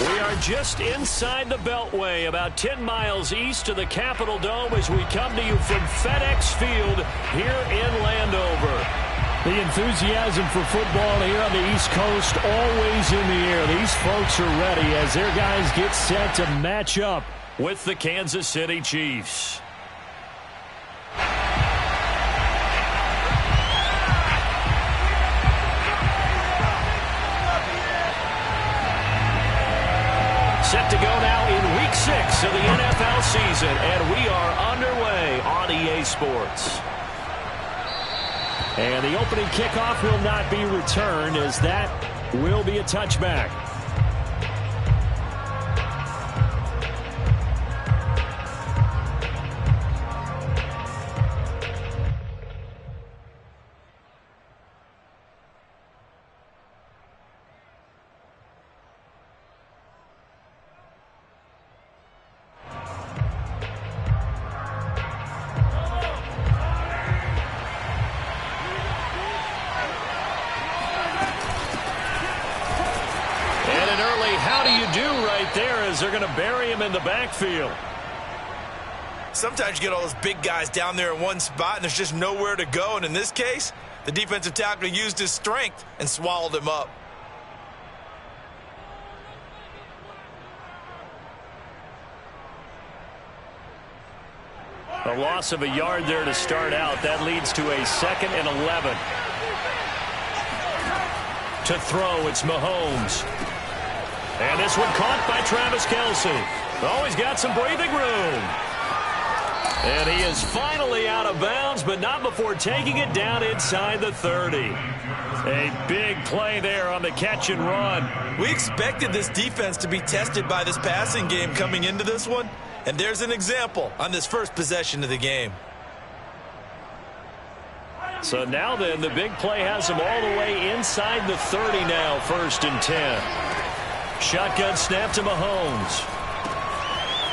We are just inside the Beltway, about 10 miles east of the Capitol Dome as we come to you from FedEx Field here in Landover. The enthusiasm for football here on the East Coast always in the air. These folks are ready as their guys get set to match up with the Kansas City Chiefs. Set to go now in Week 6 of the NFL season, and we are underway on EA Sports. And the opening kickoff will not be returned, as that will be a touchback. They're going to bury him in the backfield. Sometimes you get all those big guys down there in one spot and there's just nowhere to go. And in this case, the defensive tackle used his strength and swallowed him up. A loss of a yard there to start out. That leads to a 2nd and 11. To throw, it's Mahomes. And this one caught by Travis Kelce. Oh, he's got some breathing room. And he is finally out of bounds, but not before taking it down inside the 30. A big play there on the catch and run. We expected this defense to be tested by this passing game coming into this one. And there's an example on this first possession of the game. So now then, the big play has him all the way inside the 30 now, 1st and 10. Shotgun snap to Mahomes.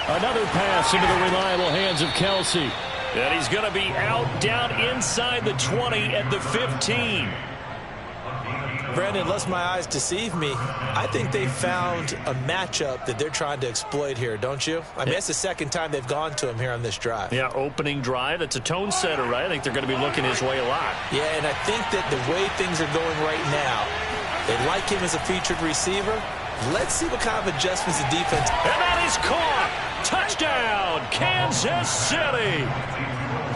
Another pass into the reliable hands of Kelce. And he's going to be out down inside the 20 at the 15. Brandon, unless my eyes deceive me, I think they found a matchup that they're trying to exploit here, don't you? I mean, it's the second time they've gone to him here on this drive. Yeah, opening drive. It's a tone setter, right? I think they're going to be looking his way a lot. Yeah, and I think that the way things are going right now, they like him as a featured receiver. Let's see what kind of adjustments the defense. And that is caught. Touchdown, Kansas City.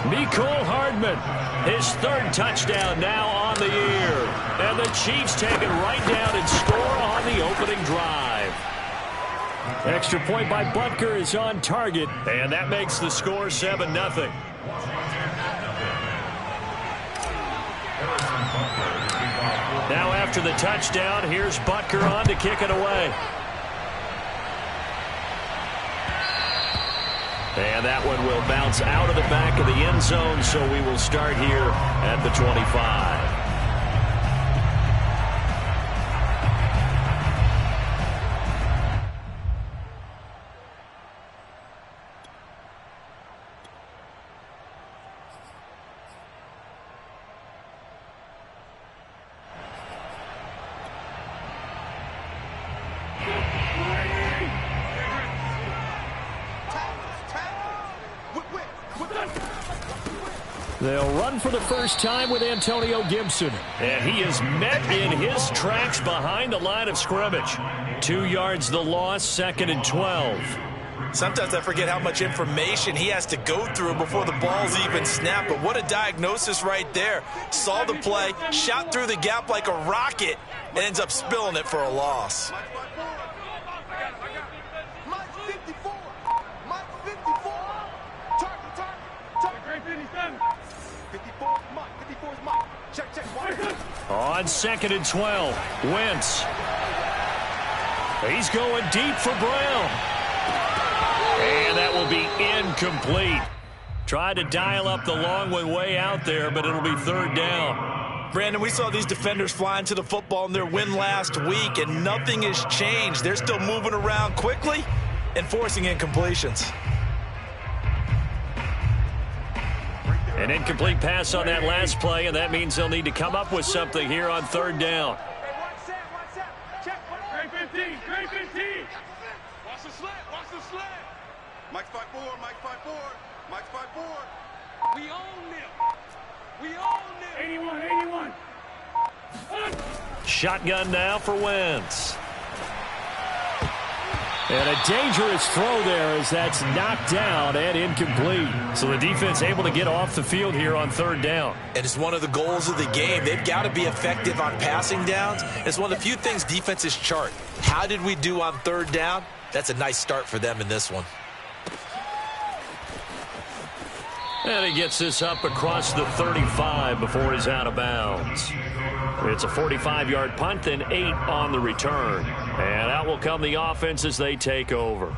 Mecole Hardman, his 3rd touchdown now on the year. And the Chiefs take it right down and score on the opening drive. Extra point by Butker is on target. And that makes the score 7-0. Now after the touchdown, here's Butker on to kick it away. And that one will bounce out of the back of the end zone, so we will start here at the 25. They'll run for the first time with Antonio Gibson. And he is met in his tracks behind the line of scrimmage. 2 yards the loss, 2nd and 12. Sometimes I forget how much information he has to go through before the ball's even snapped. But what a diagnosis right there. Saw the play, shot through the gap like a rocket, and ends up spilling it for a loss. On 2nd and 12, Wentz. He's going deep for Brown. And that will be incomplete. Tried to dial up the long one way out there, but it'll be 3rd down. Brandon, we saw these defenders flying to the football in their win last week, and nothing has changed. They're still moving around quickly and forcing incompletions. An incomplete pass on that last play, and that means they'll need to come up with something here on 3rd down. Watch the slant. Watch the slant. Mike's 5'4". Mike's 5'4". Mike's 5'4". We own them. We own them. 81. Shotgun now for Wentz. And a dangerous throw there as that's knocked down and incomplete. So the defense able to get off the field here on third down. And it's one of the goals of the game. They've got to be effective on passing downs. It's one of the few things defenses chart. How did we do on third down? That's a nice start for them in this one. And he gets this up across the 35 before he's out of bounds. It's a 45-yard punt, then 8 on the return. And out will come the offense as they take over.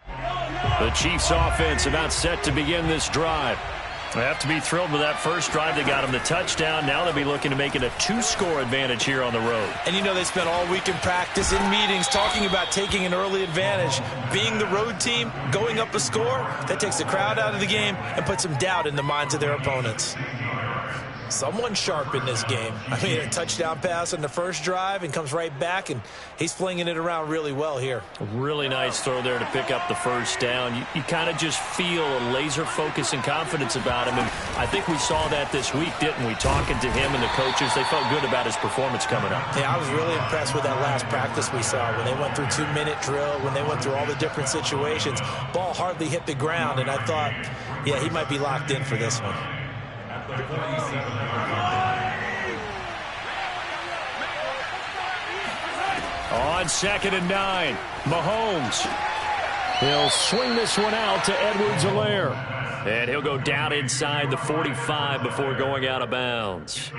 The Chiefs offense about set to begin this drive. They have to be thrilled with that first drive. They got them the touchdown. Now they'll be looking to make it a 2-score advantage here on the road. And you know they spent all week in practice, in meetings, talking about taking an early advantage. Being the road team, going up a score, that takes the crowd out of the game and puts some doubt in the minds of their opponents. Someone sharp in this game. I mean, a touchdown pass on the first drive and comes right back, and he's flinging it around really well here. A really nice throw there to pick up the first down. You kind of just feel a laser focus and confidence about him, and I think we saw that this week, didn't we? Talking to him and the coaches, they felt good about his performance coming up. Yeah, I was really impressed with that last practice we saw when they went through 2-minute drill, when they went through all the different situations. Ball hardly hit the ground, and I thought, yeah, he might be locked in for this one. On 2nd and 9, Mahomes. He'll swing this one out to Edwards-Helaire. And he'll go down inside the 45 before going out of bounds.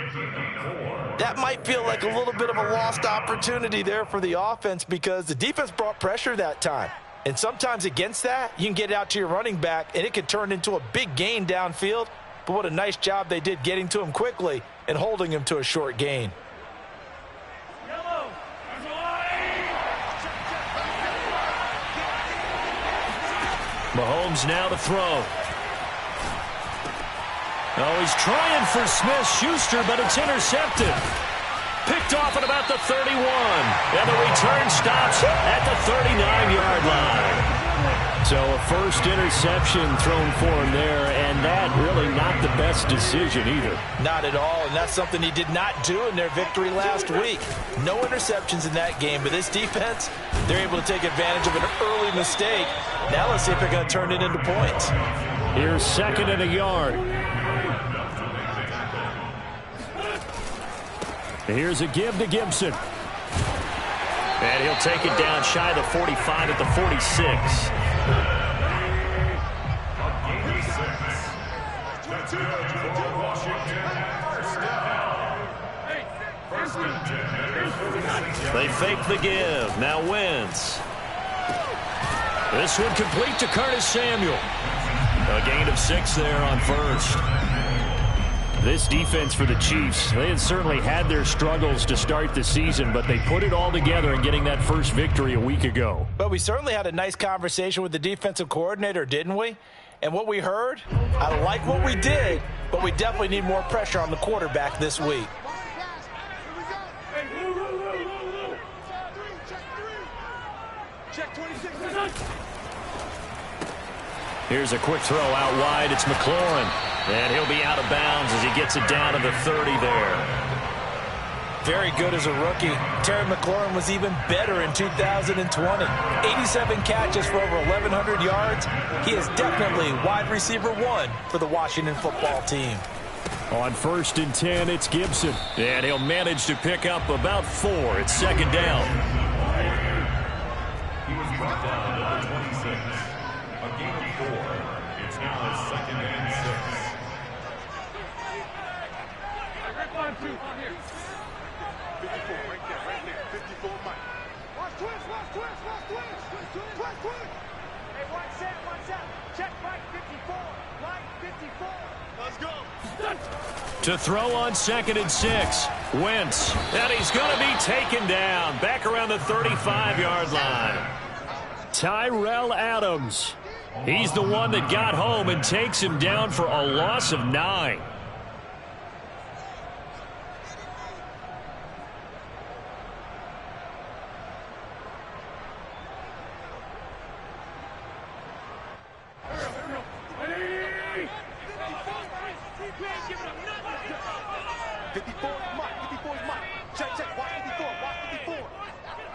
That might feel like a little bit of a lost opportunity there for the offense because the defense brought pressure that time. And sometimes against that, you can get out to your running back, and it could turn into a big gain downfield. But what a nice job they did getting to him quickly and holding him to a short gain. Mahomes now to throw. Oh, he's trying for Smith-Schuster, but it's intercepted. Picked off at about the 31. And the return stops at the 39-yard line. So a first interception thrown for him there, and that really not the best decision either. Not at all, and that's something he did not do in their victory last week. No interceptions in that game, but this defense, they're able to take advantage of an early mistake. Now let's see if they're going to turn it into points. Here's 2nd and a yard. Here's a give to Gibson. And he'll take it down shy of the 45 at the 46. They fake the give. Now Wentz. This one complete to Curtis Samuel. A gain of 6 there on first. This defense for the Chiefs, they had certainly had their struggles to start the season, but they put it all together in getting that first victory a week ago. But we certainly had a nice conversation with the defensive coordinator, didn't we? And what we heard, I like what we did, but we definitely need more pressure on the quarterback this week. Here's a quick throw out wide. It's McLaurin. And he'll be out of bounds as he gets it down to the 30 there. Very good as a rookie. Terry McLaurin was even better in 2020. 87 catches for over 1,100 yards. He is definitely wide receiver 1 for the Washington football team. On 1st and 10, it's Gibson. And he'll manage to pick up about 4. It's 2nd down. He was brought down at the 26. A gain of 4. It's now 2nd and 6. To throw on 2nd and 6. Wentz. And he's going to be taken down. Back around the 35-yard line. Tyrell Adams. He's the one that got home and takes him down for a loss of 9. 54 is Mike. 54 is Mike. Check. Watch 54. Watch 54.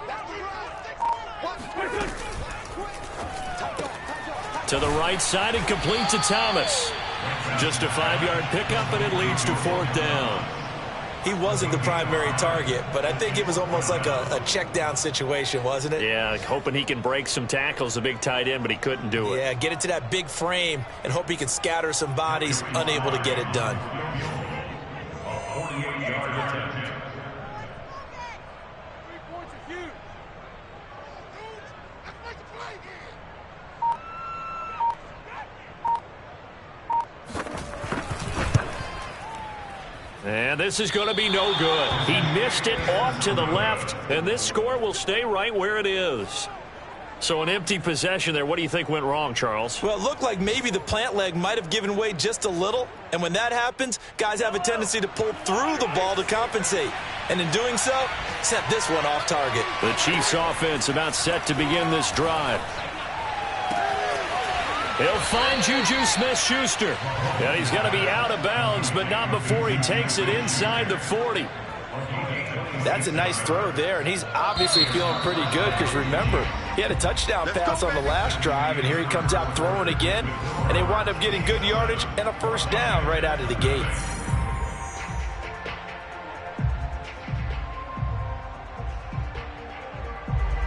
That's the run. Watch. To the right side and complete to Thomas. Just a 5-yard pickup, and it leads to 4th down. He wasn't the primary target, but I think it was almost like a check down situation, wasn't it? Yeah, hoping he can break some tackles, a big tight end, but he couldn't do it. Yeah, get it to that big frame and hope he can scatter some bodies, unable to get it done. And this is going to be no good. He missed it off to the left, and this score will stay right where it is. So an empty possession there. What do you think went wrong, Charles? Well, it looked like maybe the plant leg might have given way just a little, and when that happens, guys have a tendency to pull through the ball to compensate. And in doing so, sent this one off target. The Chiefs offense about set to begin this drive. He'll find Juju Smith-Schuster. And he's going to be out of bounds, but not before he takes it inside the 40. That's a nice throw there, and he's obviously feeling pretty good because, remember, he had a touchdown pass on the last drive, and here he comes out throwing again, and they wind up getting good yardage and a 1st down right out of the gate.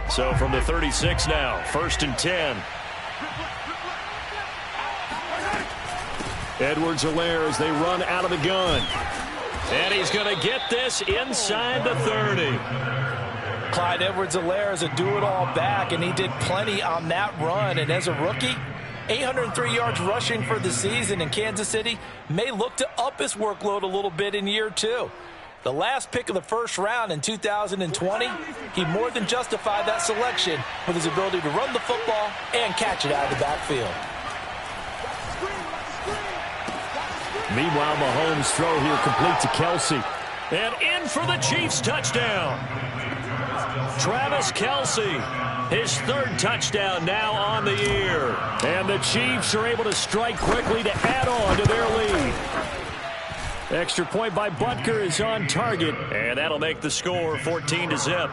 So from the 36 now, 1st and 10. Edwards-Helaire as they run out of the gun. And he's going to get this inside the 30. Clyde Edwards-Helaire is a do-it-all back, and he did plenty on that run. And as a rookie, 803 yards rushing for the season in Kansas City may look to up his workload a little bit in year 2. The last pick of the 1st round in 2020, he more than justified that selection with his ability to run the football and catch it out of the backfield. Meanwhile, Mahomes' throw here complete to Kelce. And in for the Chiefs touchdown. Travis Kelce, his 3rd touchdown now on the year. And the Chiefs are able to strike quickly to add on to their lead. Extra point by Butker is on target. And that'll make the score 14-0.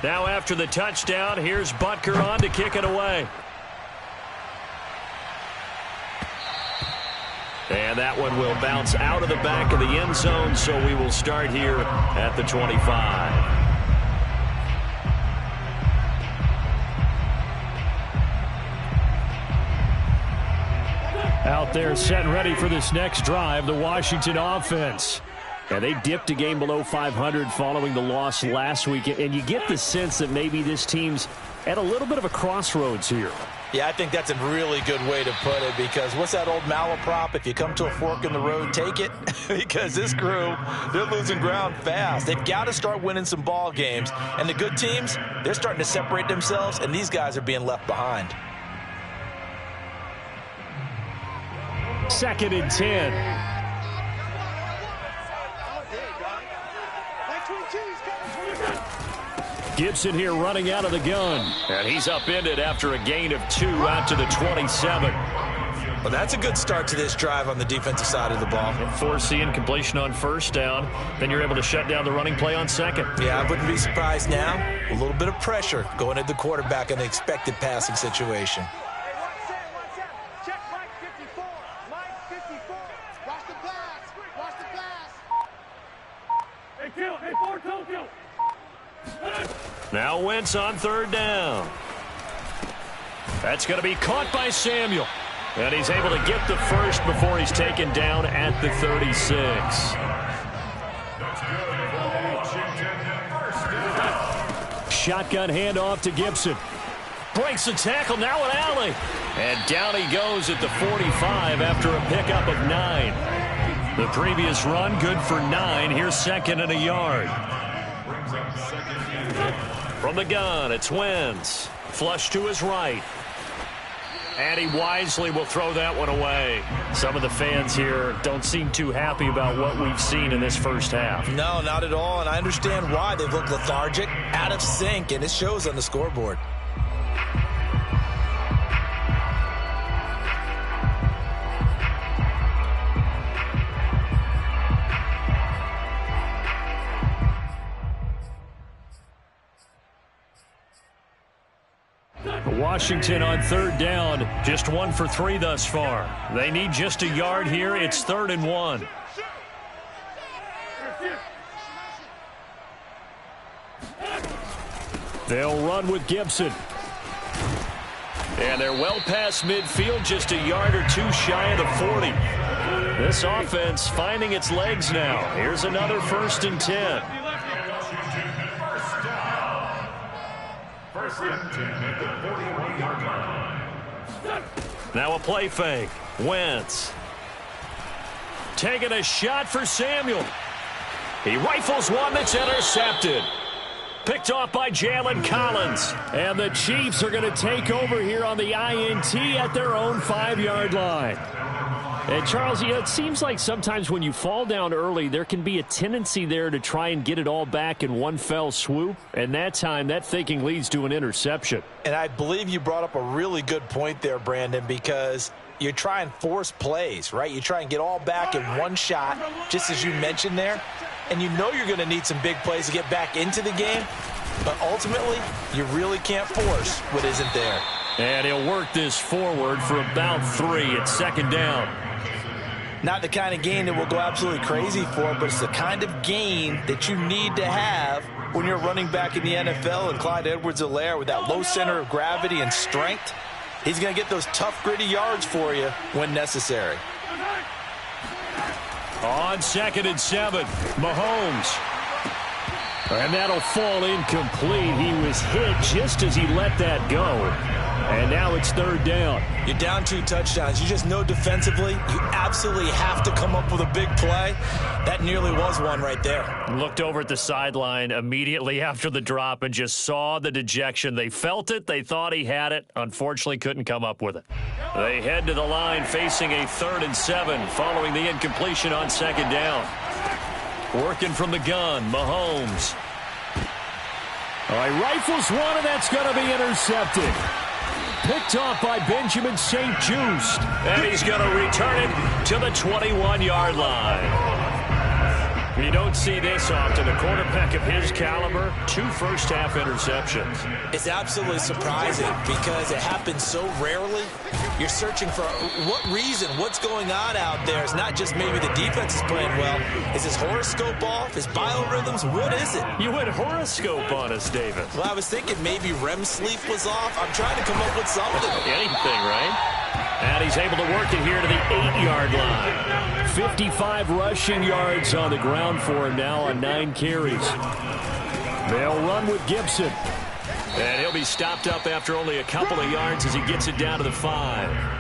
Now after the touchdown, here's Butker on to kick it away. And that one will bounce out of the back of the end zone, so we will start here at the 25. Out there set and ready for this next drive, the Washington offense. And they dipped a game below 500 following the loss last week. And you get the sense that maybe this team's at a little bit of a crossroads here. Yeah, I think that's a really good way to put it, because what's that old malaprop? If you come to a fork in the road, take it. Because this crew, they're losing ground fast. They've got to start winning some ball games. And the good teams, they're starting to separate themselves, and these guys are being left behind. 2nd and 10. Gibson here running out of the gun. And he's upended after a gain of 2 out to the 27. Well, that's a good start to this drive on the defensive side of the ball. Forcing incompletion on 1st down. Then you're able to shut down the running play on 2nd. Yeah, I wouldn't be surprised now. A little bit of pressure going at the quarterback in the expected passing situation. Check Mike 54. Mike 54. Watch the pass. Watch the pass. Hey, kill. Hey, 4, kill. Now Wentz on 3rd down. That's going to be caught by Samuel. And he's able to get the first before he's taken down at the 36. Shotgun handoff to Gibson. Breaks the tackle, now an alley. And down he goes at the 45 after a pickup of 9. The previous run good for 9. Here's 2nd and a yard. From the gun, it's Wentz. Flush to his right. And he wisely will throw that one away. Some of the fans here don't seem too happy about what we've seen in this first half. No, not at all, and I understand why. They've looked lethargic, out of sync, and it shows on the scoreboard. Washington on third down. Just 1 for 3 thus far. They need just a yard here. It's 3rd and 1. They'll run with Gibson. And they're well past midfield, just a yard or 2 shy of the 40. This offense finding its legs now. Here's another 1st and 10. Now a play fake. Wentz. Taking a shot for Samuel. He rifles one that's intercepted. Picked off by Jalen Collins. And the Chiefs are going to take over here on the INT at their own 5-yard line. And Charles, it seems like sometimes when you fall down early, there can be a tendency there to try and get it all back in one fell swoop. And that time, that thinking leads to an interception. And I believe you brought up a really good point there, Brandon, because you try and force plays, right? You try and get all back in one shot, just as you mentioned there. And you know you're going to need some big plays to get back into the game. But ultimately, you really can't force what isn't there. And he'll work this forward for about 3 at 2nd down. Not the kind of gain that we'll go absolutely crazy for, but it's the kind of gain that you need to have when you're running back in the NFL. And Clyde Edwards-Helaire, with that low center of gravity and strength, he's going to get those tough, gritty yards for you when necessary. On 2nd and 7, Mahomes. And that'll fall incomplete. He was hit just as he let that go. And now it's 3rd down. You're down 2 touchdowns. You just know defensively you absolutely have to come up with a big play. That nearly was one right there. Looked over at the sideline immediately after the drop and just saw the dejection. They felt it. They thought he had it. Unfortunately, couldn't come up with it. They head to the line facing a 3rd and 7 following the incompletion on 2nd down. Working from the gun, Mahomes. All right, rifles one, and that's going to be intercepted. Picked off by Benjamin St-Juste. And he's going to return it to the 21-yard line. You don't see this often. A quarterback of his caliber, 2 first-half interceptions. It's absolutely surprising because it happens so rarely. You're searching for what reason, what's going on out there. It's not just maybe the defense is playing well. Is his horoscope off? His biorhythms? What is it? You went horoscope on us, David. Well, I was thinking maybe REM sleep was off. I'm trying to come up with something. Anything, right? And he's able to work it here to the 8-yard line. 55 rushing yards on the ground for him now on 9 carries. They'll run with Gibson. And he'll be stopped up after only a couple of yards as he gets it down to the 5.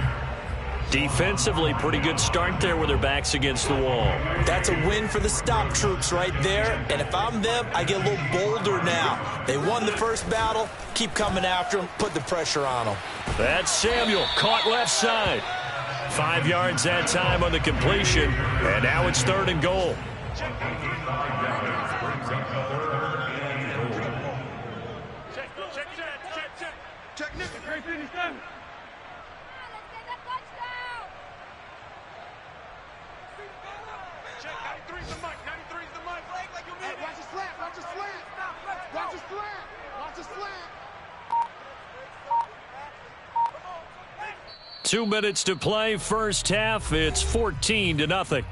Defensively, pretty good start there with their backs against the wall. That's a win for the stop troops right there. And if I'm them, I get a little bolder now. They won the first battle. Keep coming after them. Put the pressure on them. That's Samuel, caught left side. 5 yards that time on the completion. And now it's 3rd and goal. Check Nick. Great finish, done. Check 93's the mic. 93's the mic. Hey, watch the slant. Watch the slant. Watch the slant. Watch the slant. 2 minutes to play. First half. It's 14-0.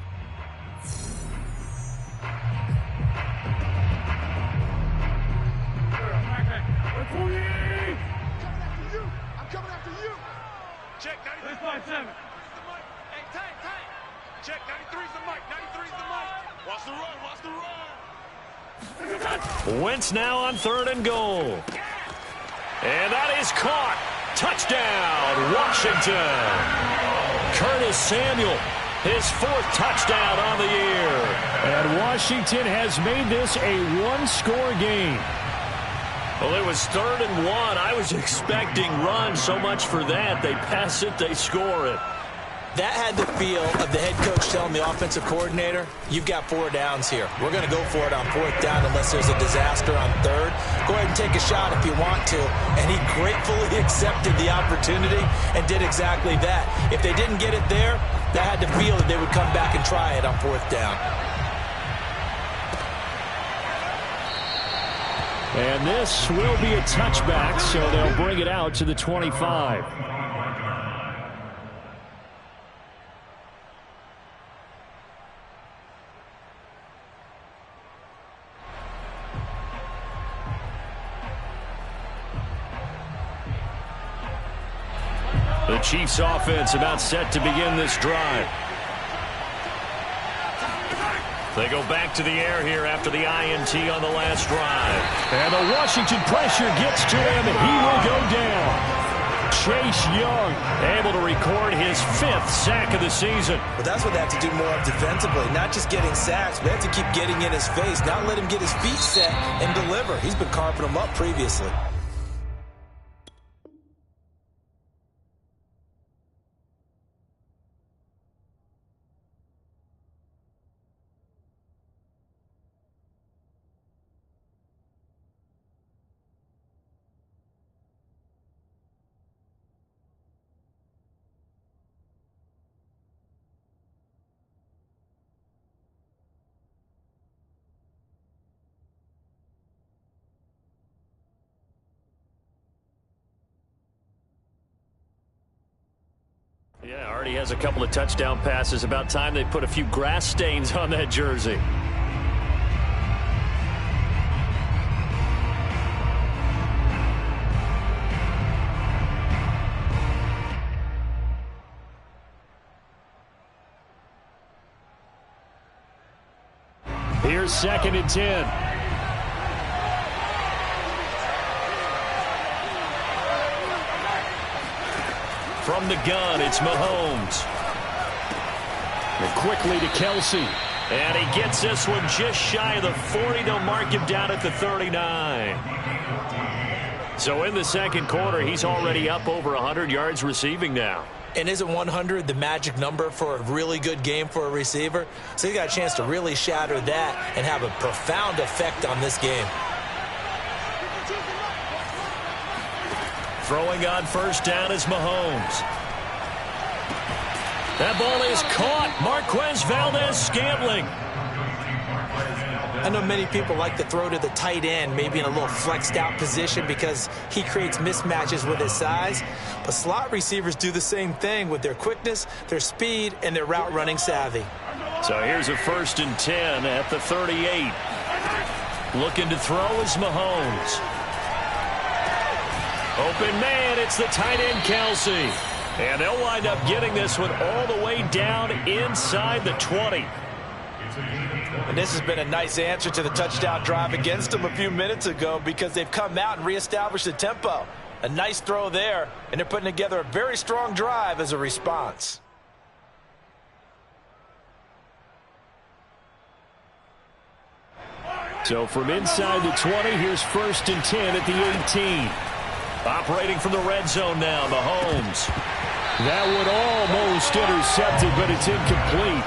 Coming after you. Check 93's the mic. Hey, Tank. Check 93's the mic. 93's the mic. Watch the run. Watch the run. Wentz now on 3rd and goal. And that is caught. Touchdown, Washington. Curtis Samuel, his 4th touchdown on the year. And Washington has made this a 1-score game. Well, it was 3rd and 1. I was expecting run, so much for that. They pass it, they score it. That had the feel of the head coach telling the offensive coordinator, you've got 4 downs here. We're going to go for it on 4th down unless there's a disaster on 3rd. Go ahead and take a shot if you want to. And he gratefully accepted the opportunity and did exactly that. If they didn't get it there, that had the feel that they would come back and try it on 4th down. And this will be a touchback, so they'll bring it out to the 25. The Chiefs offense about set to begin this drive. They go back to the air here after the INT on the last drive. And the Washington pressure gets to him, and he will go down. Chase Young able to record his 5th sack of the season. But that's what they have to do more of defensively, not just getting sacks, but they have to keep getting in his face, not let him get his feet set and deliver. He's been carving them up previously. Yeah, already has a couple of touchdown passes. About time they put a few grass stains on that jersey. Here's 2nd and 10. From the gun, it's Mahomes. And quickly to Kelce. And he gets this one just shy of the 40. They'll mark him down at the 39. So in the second quarter, he's already up over 100 yards receiving now. And isn't 100 the magic number for a really good game for a receiver? So he got a chance to really shatter that and have a profound effect on this game. Throwing on first down is Mahomes. That ball is caught. Marquez Valdes-Scantling. I know many people like to throw to the tight end, maybe in a little flexed out position because he creates mismatches with his size. But slot receivers do the same thing with their quickness, their speed, and their route running savvy. So here's a 1st and 10 at the 38. Looking to throw is Mahomes. Open man, it's the tight end Kelce. And they'll wind up getting this one all the way down inside the 20. And this has been a nice answer to the touchdown drive against them a few minutes ago because they've come out and reestablished the tempo. A nice throw there, and they're putting together a very strong drive as a response. So from inside the 20, here's 1st and 10 at the 18. Operating from the red zone now, Mahomes. That would almost intercept it, but it's incomplete.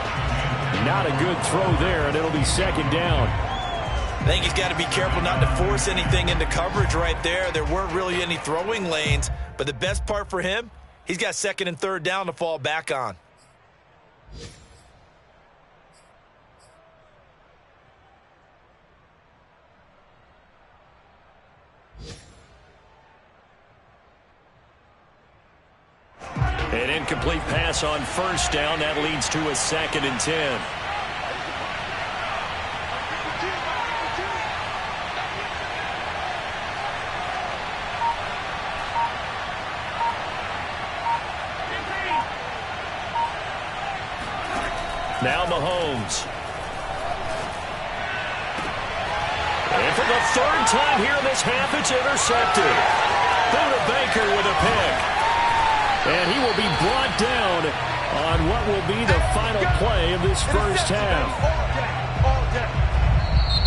Not a good throw there, and it'll be 2nd down. I think he's got to be careful not to force anything into coverage right there. There weren't really any throwing lanes, but the best part for him, he's got 2nd and 3rd down to fall back on. An incomplete pass on first down. That leads to a 2nd and 10. Now Mahomes. And for the 3rd time here in this half, it's intercepted. Buda Baker with a pick. And he will be brought down on what will be the final play of this first half.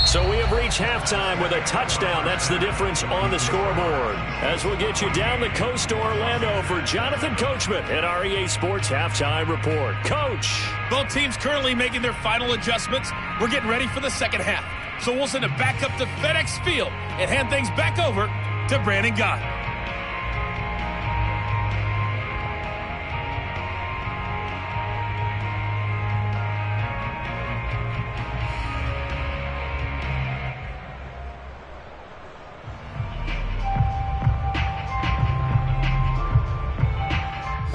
So we have reached halftime with a touchdown. That's the difference on the scoreboard. As we'll get you down the coast to Orlando for Jonathan Coachman at our EA Sports Halftime Report. Coach. Both teams currently making their final adjustments. We're getting ready for the second half. So we'll send it back up to FedEx Field and hand things back over to Brandon Gaudin.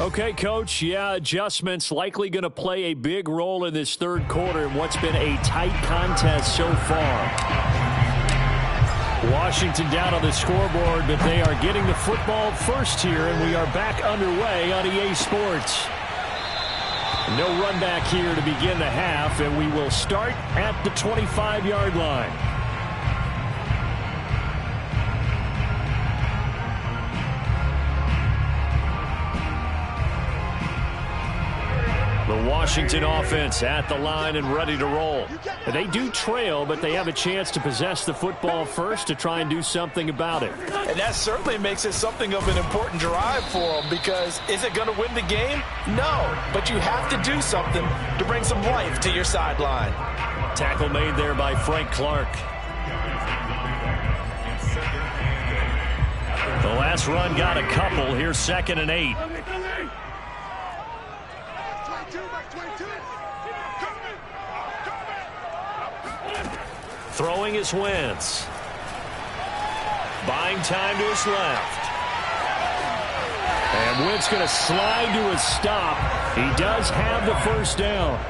Okay, Coach, yeah, adjustments likely going to play a big role in this third quarter in what's been a tight contest so far. Washington down on the scoreboard, but they are getting the football first here, and we are back underway on EA Sports. No run back here to begin the half, and we will start at the 25-yard line. The Washington offense at the line and ready to roll. They do trail, but they have a chance to possess the football first to try and do something about it. And that certainly makes it something of an important drive for them, because is it going to win the game? No, but you have to do something to bring some life to your sideline. Tackle made there by Frank Clark. The last run got a couple. Here's 2nd and 8. Throwing is Wentz. Buying time to his left. And Wentz going to slide to a stop. He does have the first down.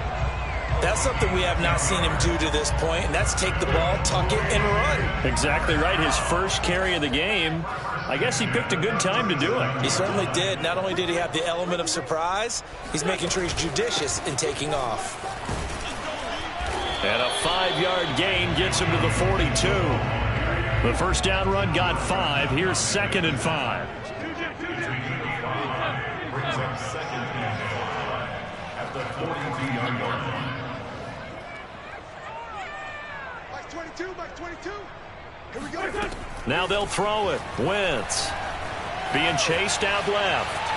That's something we have not seen him do to this point, and that's take the ball, tuck it, and run. Exactly right. His first carry of the game. I guess he picked a good time to do it. He certainly did. Not only did he have the element of surprise, he's making sure he's judicious in taking off. And a 5-yard gain gets him to the 42. The first down run got 5. Here's 2nd and 5. At the 42-yard line. Mike 22, Mike 22. Here we go. Now they'll throw it. Wentz being chased out left.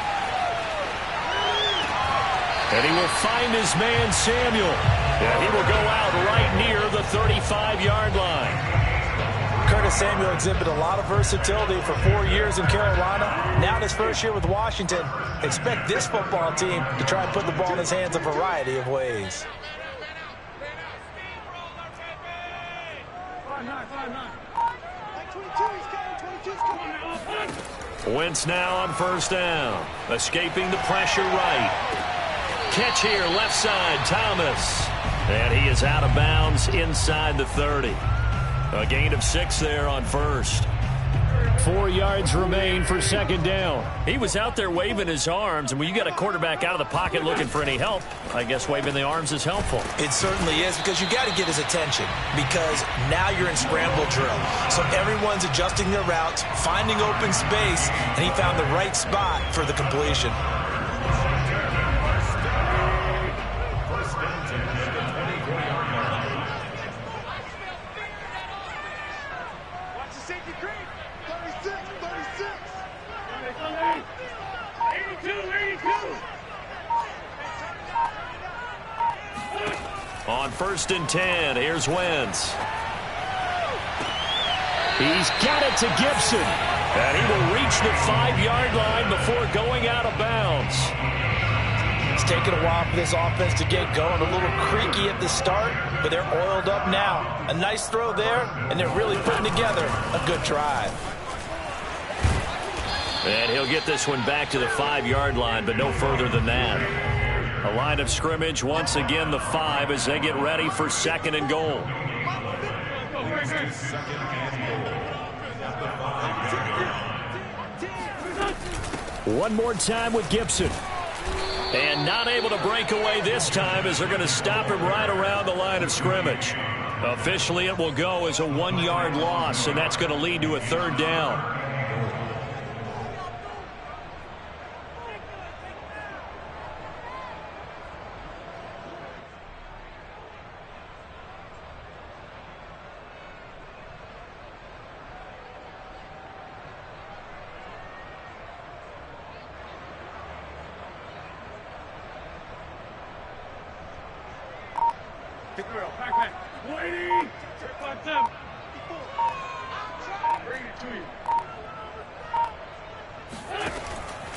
And he will find his man, Samuel. And he will go out right near the 35-yard line. Curtis Samuel exhibited a lot of versatility for 4 years in Carolina. Now in his first year with Washington, expect this football team to try and put the ball in his hands a variety of ways. Wentz now on first down. Escaping the pressure right. Catch here, left side, Thomas. And he is out of bounds inside the 30. A gain of 6 there on first. 4 yards remain for 2nd down. He was out there waving his arms, and when you got a quarterback out of the pocket looking for any help, I guess waving the arms is helpful. It certainly is, because you got to get his attention, because now you're in scramble drill. So everyone's adjusting their routes, finding open space, and he found the right spot for the completion. On 1st and 10, here's Wentz. He's got it to Gibson. And he will reach the 5-yard line before going out of bounds. It's taken a while for this offense to get going. A little creaky at the start, but they're oiled up now. A nice throw there, and they're really putting together a good drive. And he'll get this one back to the 5-yard line, but no further than that. A line of scrimmage, once again the 5 as they get ready for 2nd and goal. One more time with Gibson. And not able to break away this time as they're going to stop him right around the line of scrimmage. Officially, it will go as a 1-yard loss, and that's going to lead to a 3rd down.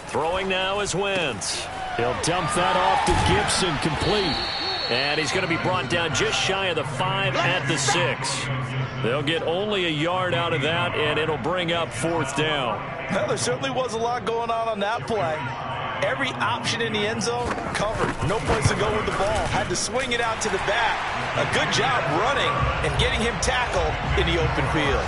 Throwing now is Wentz. He'll dump that off to Gibson, complete. And he's going to be brought down just shy of the 5 at the 6. They'll get only a yard out of that, and it'll bring up 4th down. Well, there certainly was a lot going on that play. Every option in the end zone covered. No place to go with the ball. Had to swing it out to the back. A good job running and getting him tackled in the open field.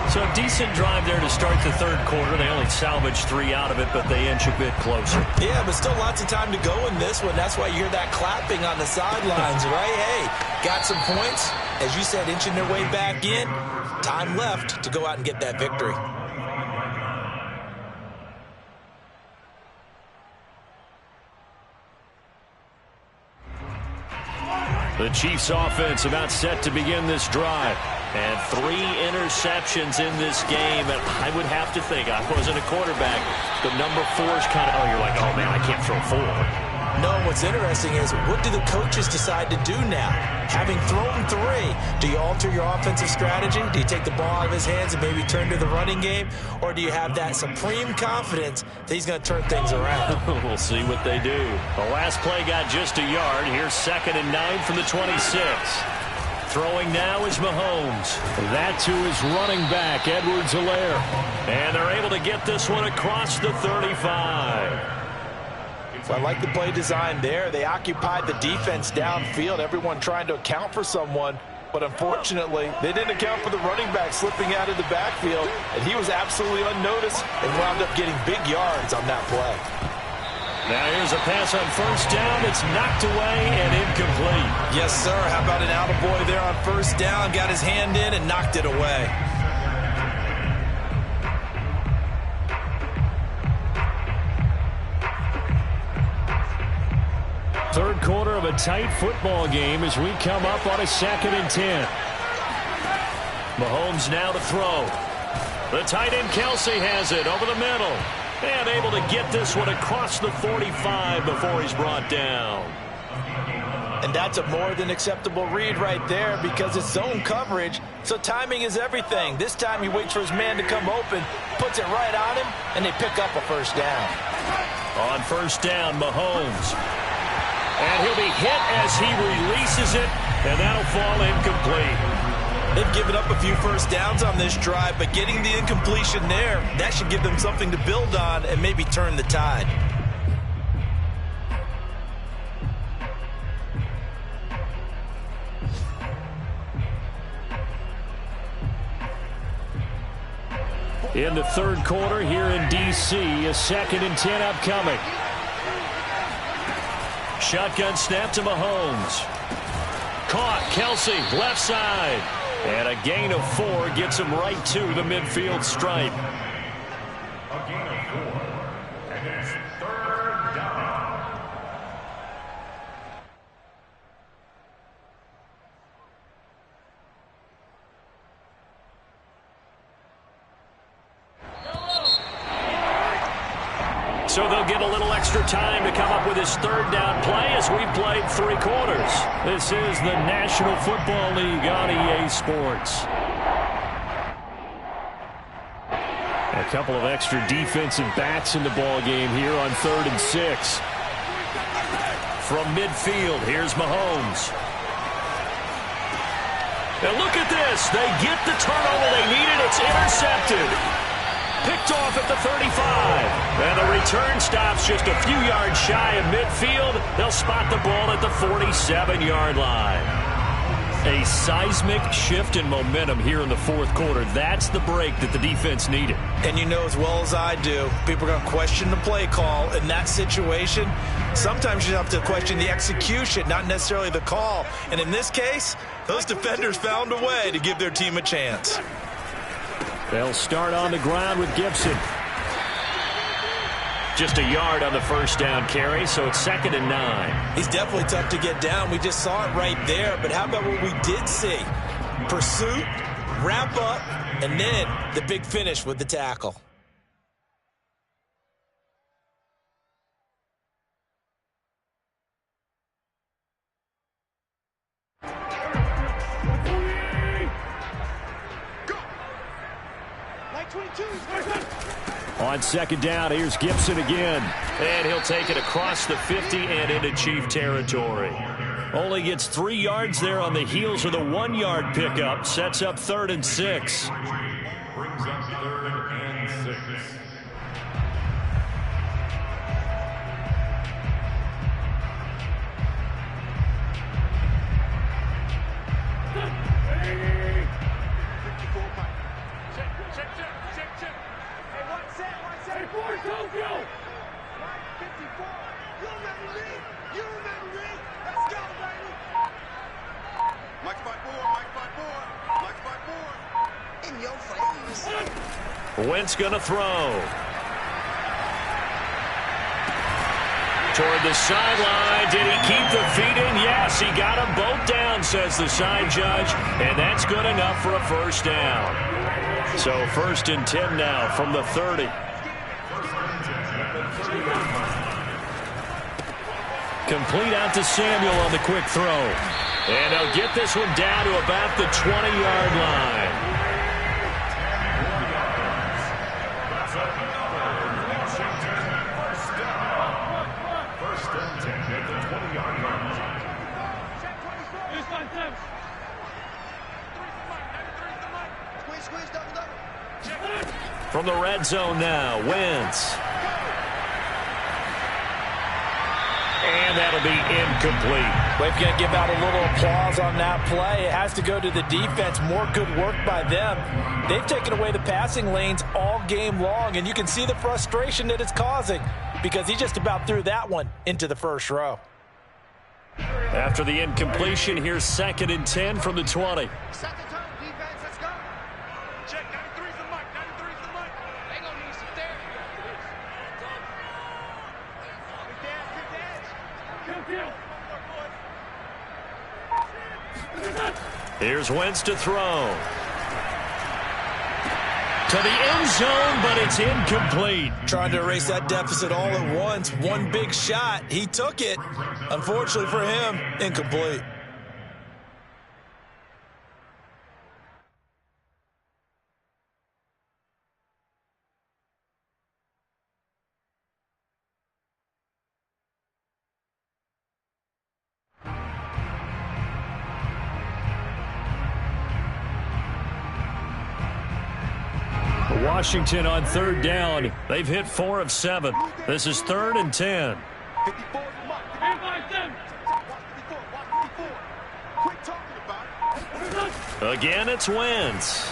So a decent drive there to start the third quarter. They only salvaged 3 out of it, but they inch a bit closer. Yeah, but still lots of time to go in this one. That's why you hear that clapping on the sidelines, right? Hey, got some points. As you said, inching their way back in. Time left to go out and get that victory. The Chiefs offense about set to begin this drive. And 3 interceptions in this game. And I would have to think, I wasn't a quarterback, the number 4 is kind of, you're like, oh, man, I can't throw 4. No, what's interesting is, what do the coaches decide to do now? Having thrown 3, do you alter your offensive strategy? Do you take the ball out of his hands and maybe turn to the running game? Or do you have that supreme confidence that he's going to turn things around? We'll see what they do. The last play got just a yard. Here's 2nd and 9 from the 26. Throwing now is Mahomes. That's who is running back, Edwards-Helaire. And they're able to get this one across the 35. So I like the play design there. They occupied the defense downfield, everyone trying to account for someone. But unfortunately, they didn't account for the running back slipping out of the backfield. And he was absolutely unnoticed and wound up getting big yards on that play. Now here's a pass on 1st down. It's knocked away and incomplete. Yes, sir. How about an attaboy there on 1st down? Got his hand in and knocked it away. Third quarter of a tight football game as we come up on a 2nd and 10. Mahomes now to throw. The tight end Kelce has it over the middle. And able to get this one across the 45 before he's brought down. And that's a more than acceptable read right there because it's zone coverage, so timing is everything. This time he waits for his man to come open, puts it right on him, and they pick up a 1st down. On 1st down, Mahomes. And he'll be hit as he releases it, and that'll fall incomplete. They've given up a few 1st downs on this drive, but getting the incompletion there, that should give them something to build on and maybe turn the tide. In the third quarter here in D.C., a 2nd and 10 upcoming. Shotgun snap to Mahomes. Caught, Kelce, left side. And a gain of 4 gets him right to the midfield stripe. A gain of 4. And it's 3rd down. So they'll get a little extra time to come up with his 3rd down play as we've played 3 quarters. This is the National Football League on EA Sports. A couple of extra defensive backs in the ball game here on 3rd and 6. From midfield, here's Mahomes. And look at this. They get the turnover they needed. It's intercepted. Picked off at the 35. And the return stops just a few yards shy of midfield. They'll spot the ball at the 47-yard line. A seismic shift in momentum here in the 4th quarter. That's the break that the defense needed. And you know as well as I do, people are going to question the play call in that situation. Sometimes you have to question the execution, not necessarily the call. And in this case, those defenders found a way to give their team a chance. They'll start on the ground with Gibson. Just a yard on the 1st down carry, so it's 2nd and 9. He's definitely tough to get down. We just saw it right there. But how about what we did see? Pursuit, wrap up, and then the big finish with the tackle. On 2nd down, here's Gibson again. And he'll take it across the 50 and into Chief territory. Only gets 3 yards there on the heels of the 1-yard pickup. Sets up 3rd and 6. Brings up 3rd and 6. Wentz going to throw. Toward the sideline. Did he keep the feet in? Yes, he got them both down, says the side judge. And that's good enough for a first down. So 1st and 10 now from the 30. Complete out to Samuel on the quick throw. And they'll get this one down to about the 20-yard line. From the red zone now, Wentz. And that'll be incomplete. Well, if you're going to give out a little applause on that play, it has to go to the defense. More good work by them. They've taken away the passing lanes all game long, and you can see the frustration that it's causing because he just about threw that one into the first row. After the incompletion, here's 2nd and 10 from the 20. Set the tone, defense. Let's go. Check 93's the mic. 93's the mic. They gonna need some therapy. Here's Wentz to throw. To the end zone, but it's incomplete. Trying to erase that deficit all at once. One big shot. He took it. Unfortunately for him, incomplete. Washington on 3rd down. They've hit 4 of 7. This is 3rd and 10. 54. Quit talking about it. Again, it's Wentz.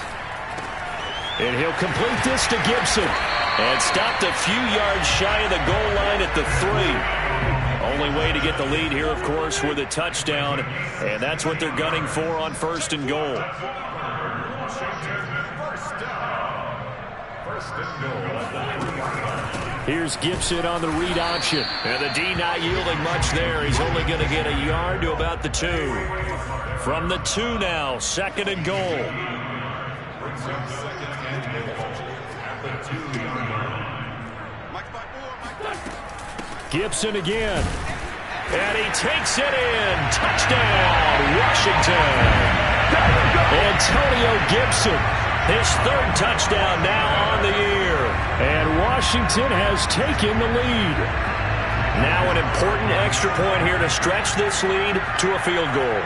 And he'll complete this to Gibson. And stopped a few yards shy of the goal line at the 3. Only way to get the lead here, of course, with a touchdown. And that's what they're gunning for on 1st and goal. Here's Gibson on the read option. And the D not yielding much there. He's only going to get a yard to about the 2. From the 2 now, 2nd and goal. Gibson again. And he takes it in. Touchdown, Washington. Antonio Gibson. His 3rd touchdown now on the year. And Washington has taken the lead. Now an important extra point here to stretch this lead to a field goal.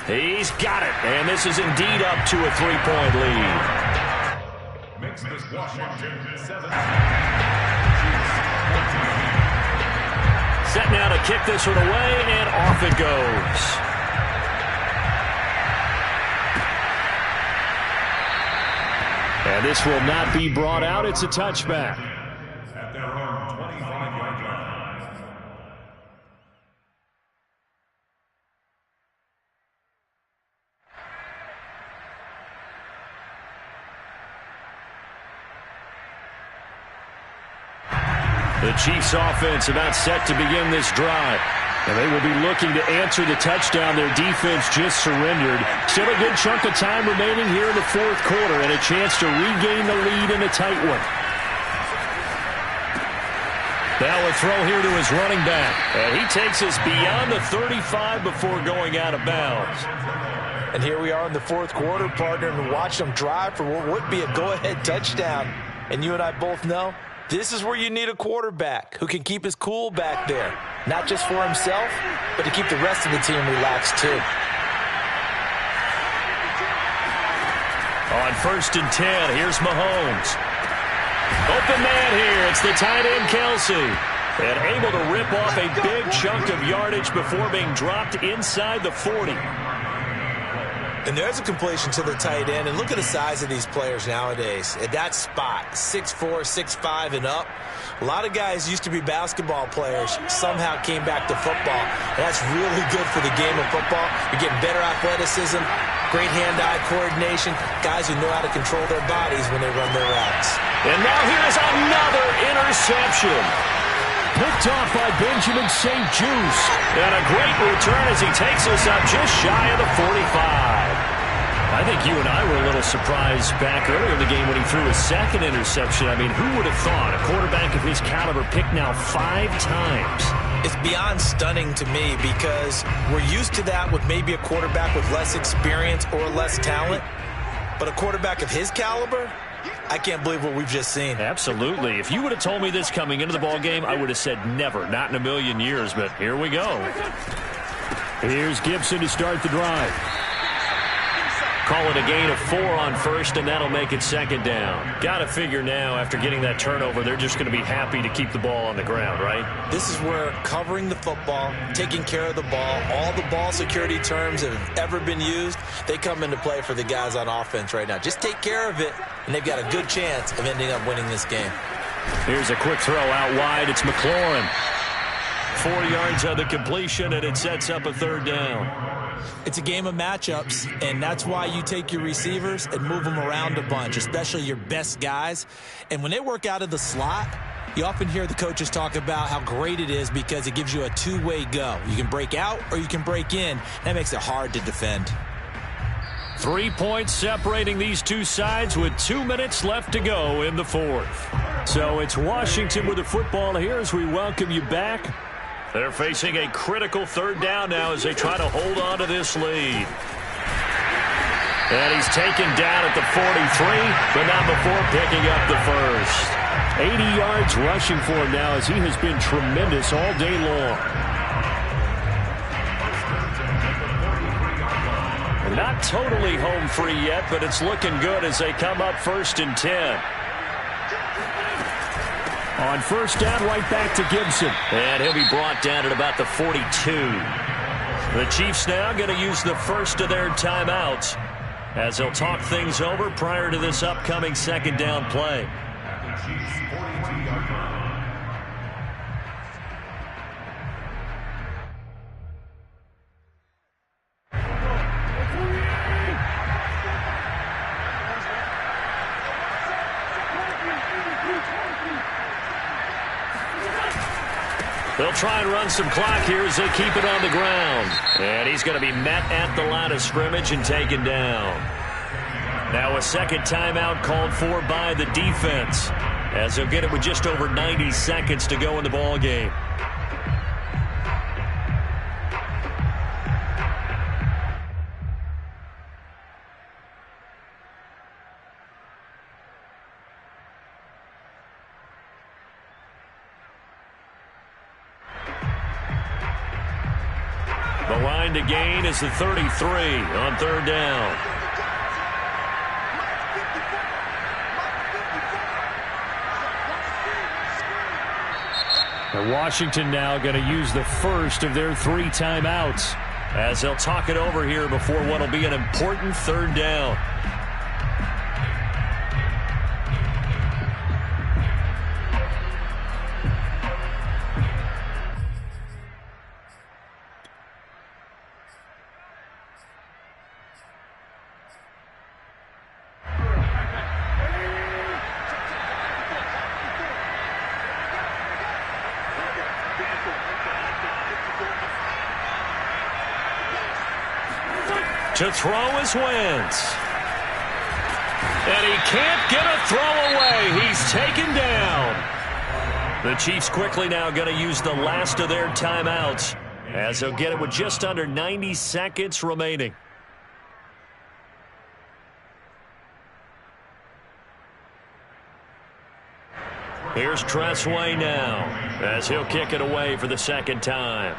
He's got it. And this is indeed up to a 3-point lead. Makes this Washington 7. Set now to kick this one away, and off it goes. And this will not be brought out. It's a touchback. At their own 25-yard line. The Chiefs offense about set to begin this drive. And they will be looking to answer the touchdown their defense just surrendered. Still a good chunk of time remaining here in the 4th quarter and a chance to regain the lead in a tight one. Now a throw here to his running back. And he takes us beyond the 35 before going out of bounds. And here we are in the 4th quarter, partner, and watch them drive for what would be a go-ahead touchdown. And you and I both know this is where you need a quarterback who can keep his cool back there. Not just for himself, but to keep the rest of the team relaxed too. On 1st and 10, here's Mahomes. Open man here. It's the tight end, Kelce. And able to rip off a big chunk of yardage before being dropped inside the 40. And there's a completion to the tight end. And look at the size of these players nowadays. At that spot, 6'4", 6'5", and up. A lot of guys used to be basketball players, somehow came back to football. And that's really good for the game of football. You're getting better athleticism, great hand-eye coordination, guys who know how to control their bodies when they run their routes. And now here's another interception. Picked off by Benjamin St. Juste. And a great return as he takes us up just shy of the 45. I think you and I were a little surprised back earlier in the game when he threw his second interception. I mean, who would have thought a quarterback of his caliber picked now 5 times? It's beyond stunning to me because we're used to that with maybe a quarterback with less experience or less talent. But a quarterback of his caliber, I can't believe what we've just seen. Absolutely. If you would have told me this coming into the ball game, I would have said never, not in a million years. But here we go. Here's Gibson to start the drive. Call it a gain of 4 on first, and that'll make it second down. Got to figure now, after getting that turnover, they're just going to be happy to keep the ball on the ground, right? This is where covering the football, taking care of the ball, all the ball security terms that have ever been used, they come into play for the guys on offense right now. Just take care of it, and they've got a good chance of ending up winning this game. Here's a quick throw out wide. It's McLaurin. 4 yards on the completion, and it sets up a third down. It's a game of matchups, and that's why you take your receivers and move them around a bunch, especially your best guys. And when they work out of the slot, you often hear the coaches talk about how great it is because it gives you a two-way go. You can break out or you can break in. That makes it hard to defend. 3 points separating these two sides with 2 minutes left to go in the fourth. So it's Washington with the football here as we welcome you back. They're facing a critical third down now as they try to hold on to this lead. And he's taken down at the 43, but not before picking up the first. 80 yards rushing for him now as he has been tremendous all day long. Not totally home free yet, but it's looking good as they come up 1st and 10. On first down, right back to Gibson. And he'll be brought down at about the 42. The Chiefs now going to use the first of their timeouts as they'll talk things over prior to this upcoming second down play. They'll try and run some clock here as they keep it on the ground. And he's going to be met at the line of scrimmage and taken down. Now a second timeout called for by the defense as they'll get it with just over 90 seconds to go in the ball game. The line to gain is the 33 on third down. And Washington now going to use the first of their 3 timeouts as they'll talk it over here before what will be an important third down. To throw is Wentz. And he can't get a throw away. He's taken down. The Chiefs quickly now going to use the last of their timeouts as they'll get it with just under 90 seconds remaining. Here's Tressway now as he'll kick it away for the second time.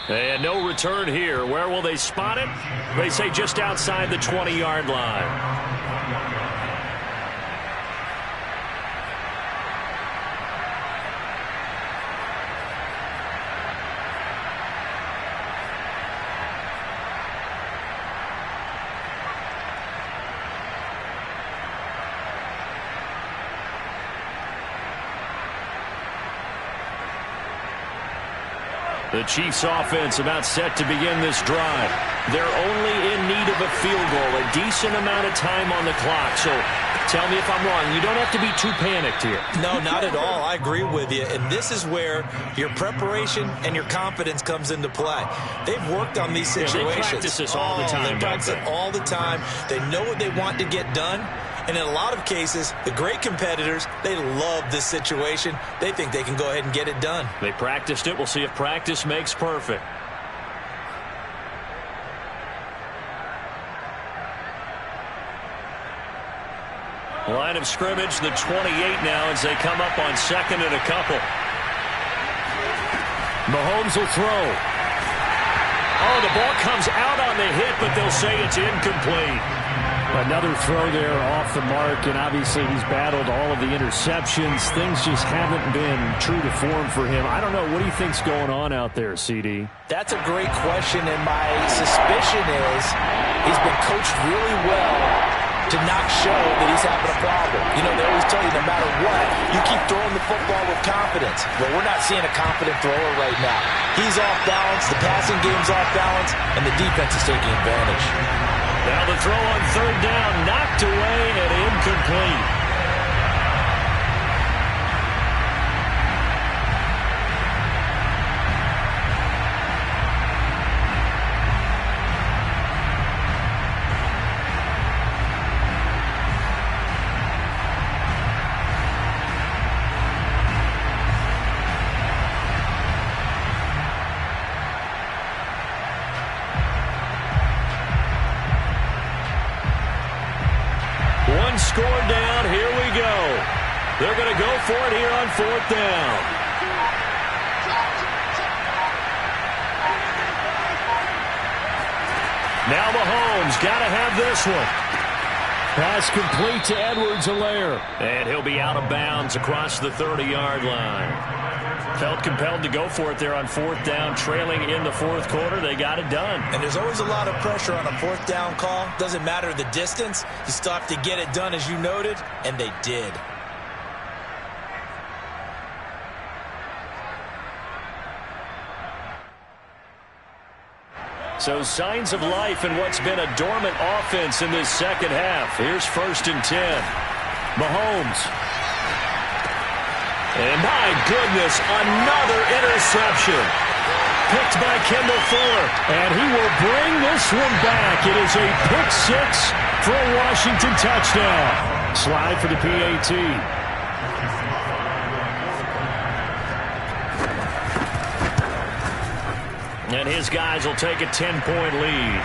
And no return here. Where will they spot it? They say just outside the 20-yard line. The Chiefs offense about set to begin this drive. They're only in need of a field goal, a decent amount of time on the clock. So tell me if I'm wrong. You don't have to be too panicked here. No, not at all. I agree with you. And this is where your preparation and your confidence comes into play. They've worked on these situations. They practice this all the time. They practice it all the time. They know what they want to get done. And in a lot of cases, the great competitors, they love this situation. They think they can go ahead and get it done. They practiced it. We'll see if practice makes perfect. Line of scrimmage, the 28 now as they come up on second and a couple. Mahomes will throw. Oh, the ball comes out on the hit, but they'll say it's incomplete. Another throw there off the mark, and obviously he's battled all of the interceptions. Things just haven't been true to form for him. I don't know. What do you think's going on out there, CD? That's a great question, and my suspicion is he's been coached really well to not show that he's having a problem. You know, they always tell you no matter what, you keep throwing the football with confidence. Well, we're not seeing a confident thrower right now. He's off balance, the passing game's off balance, and the defense is taking advantage. Now the throw on third down, knocked away and incomplete. One score down, here we go. They're going to go for it here on fourth down. Now Mahomes got to have this one. Pass complete to Edwards-Helaire. And he'll be out of bounds across the 30-yard line. Felt compelled to go for it there on fourth down, trailing in the fourth quarter. They got it done. And there's always a lot of pressure on a fourth down call. Doesn't matter the distance. You still have to get it done, as you noted, and they did. So signs of life in what's been a dormant offense in this second half. Here's 1st and 10. Mahomes. And my goodness, another interception. Picked by Kendall Fuller. And he will bring this one back. It is a pick six for a Washington touchdown. Slide for the PAT. And his guys will take a 10-point lead.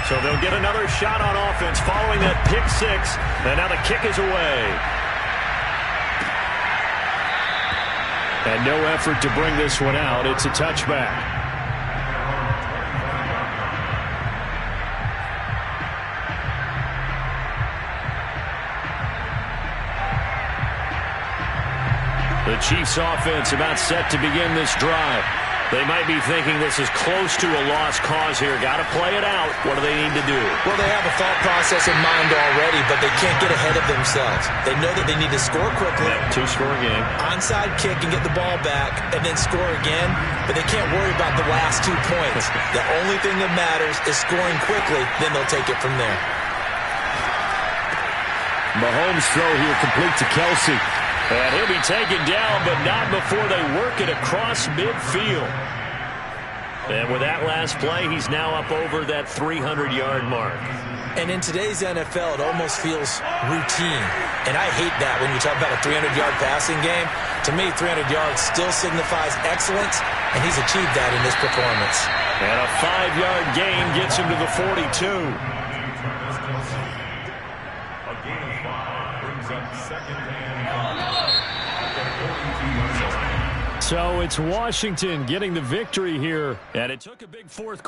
So they'll get another shot on offense following that pick six. And now the kick is away. And no effort to bring this one out. It's a touchback. The Chiefs offense about set to begin this drive. They might be thinking this is close to a lost cause here. Got to play it out. What do they need to do? Well, they have a thought process in mind already, but they can't get ahead of themselves. They know that they need to score quickly. Yeah, two-score game. Onside kick and get the ball back and then score again, but they can't worry about the last 2 points. The only thing that matters is scoring quickly, then they'll take it from there. Mahomes' throw here complete to Kelce. And he'll be taken down, but not before they work it across midfield. And with that last play, he's now up over that 300-yard mark. And in today's NFL, it almost feels routine. And I hate that when you talk about a 300-yard passing game. To me, 300 yards still signifies excellence, and he's achieved that in this performance. And a 5-yard gain gets him to the 42. A gain of 5 brings up second and So it's Washington getting the victory here, and it took a big fourth